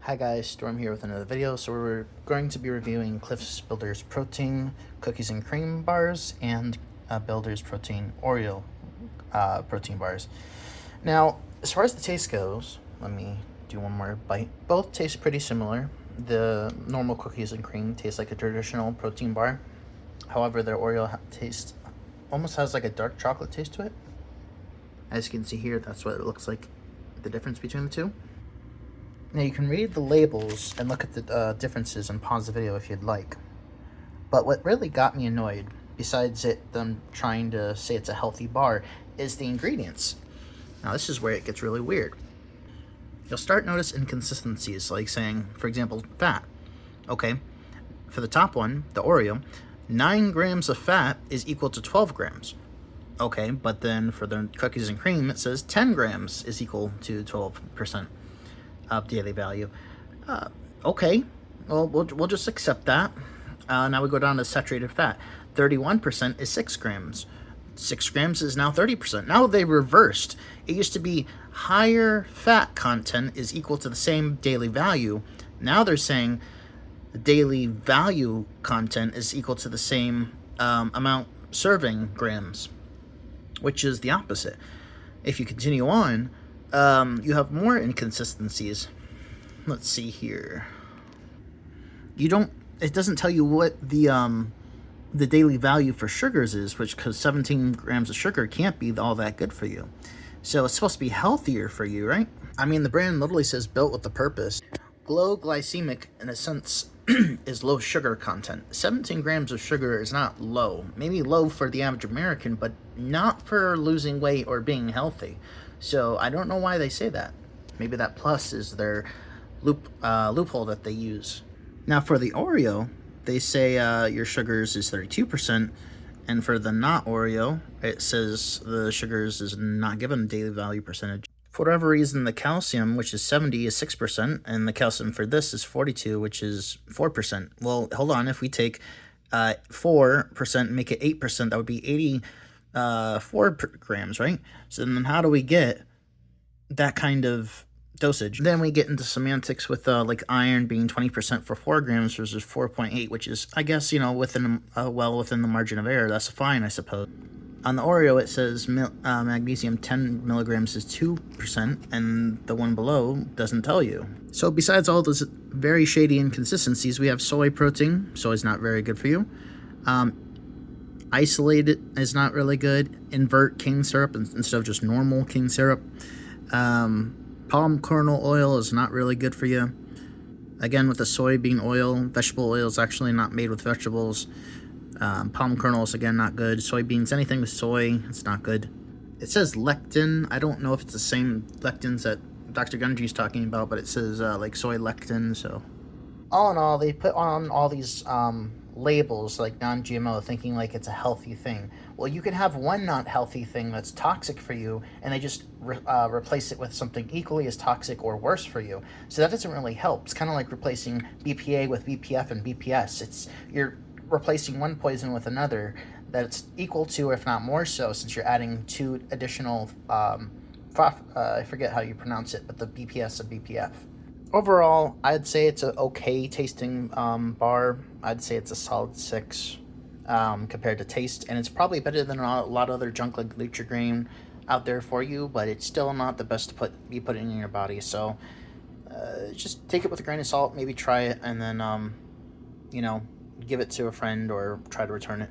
Hi guys, Storm here with another video. So we're going to be reviewing Clif's Builder's Protein Cookies and Cream Bars and Builder's Protein Oreo Protein Bars. Now, as far as the taste goes, let me do one more bite. Both taste pretty similar. The normal cookies and cream taste like a traditional protein bar. However, their Oreo taste almost has like a dark chocolate taste to it. As you can see here, that's what it looks like, the difference between the two. Now you can read the labels and look at the differences and pause the video if you'd like. But what really got me annoyed, besides them trying to say it's a healthy bar, is the ingredients. Now this is where it gets really weird. You'll start notice inconsistencies, like saying, for example, fat. Okay, for the top one, the Oreo, 9 grams of fat is equal to 12 grams. Okay, but then for the cookies and cream, it says 10 grams is equal to 12% of daily value. Okay, well, we'll just accept that. Now we go down to saturated fat. 31% is 6 grams. 6 grams is now 30%. Now they reversed. It used to be higher fat content is equal to the same daily value. Now they're saying the daily value content is equal to the same amount serving grams, which is the opposite. If you continue on, you have more inconsistencies. Let's see here. It doesn't tell you what the daily value for sugars is, which, because 17 grams of sugar can't be all that good for you. So it's supposed to be healthier for you, right? I mean, the brand literally says built with a purpose. Low glycemic, in a sense, is low sugar content. 17 grams of sugar is not low. Maybe low for the average American, but not for losing weight or being healthy. So I don't know why they say that. Maybe that plus is their loophole that they use. Now for the Oreo, they say your sugars is 32%, and for the not Oreo, it says the sugars is not given a daily value percentage. For whatever reason, the calcium, which is 70, is 6%, and the calcium for this is 42, which is 4%. Well, hold on, if we take 4% and make it 8%, that would be 84 grams, right? So then how do we get that kind of dosage? Then we get into semantics with like iron being 20% for 4 grams versus 4.8, which is, I guess, within within the margin of error. That's fine, I suppose. On the Oreo, it says magnesium 10 milligrams is 2%, and the one below doesn't tell you. So besides all those very shady inconsistencies, we have soy protein. Soy is not very good for you. Isolated is not really good. Invert cane syrup instead of just normal cane syrup. Palm kernel oil is not really good for you. Again, with the soybean oil, vegetable oil is actually not made with vegetables. Palm kernels, again, not good. Soybeans, anything with soy, it's not good. It says lectin. I don't know if it's the same lectins that Dr. Gunji's talking about, but it says like soy lectin. So all in all, they put on all these labels like non-GMO, thinking like it's a healthy thing. Well, you can have one not healthy thing that's toxic for you, and they just replace it with something equally as toxic or worse for you. So that doesn't really help. It's kind of like replacing BPA with BPF and BPS. You're replacing one poison with another that's equal to, if not more so, since you're adding 2 additional I forget how you pronounce it, but the BPS and BPF. Overall, I'd say it's an okay tasting bar. I'd say it's a solid 6 compared to taste, and it's probably better than a lot of other junk like Nutri-Grain out there for you, but it's still not the best to be putting in your body. So just take it with a grain of salt, maybe try it, and then give it to a friend or try to return it.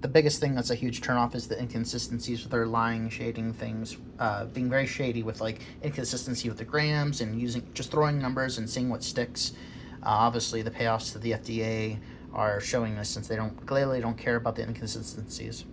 The biggest thing that's a huge turnoff is the inconsistencies with their lying, shading things, being very shady with like inconsistency with the grams and just throwing numbers and seeing what sticks. Obviously, the payoffs to the FDA are showing this, since they clearly don't care about the inconsistencies.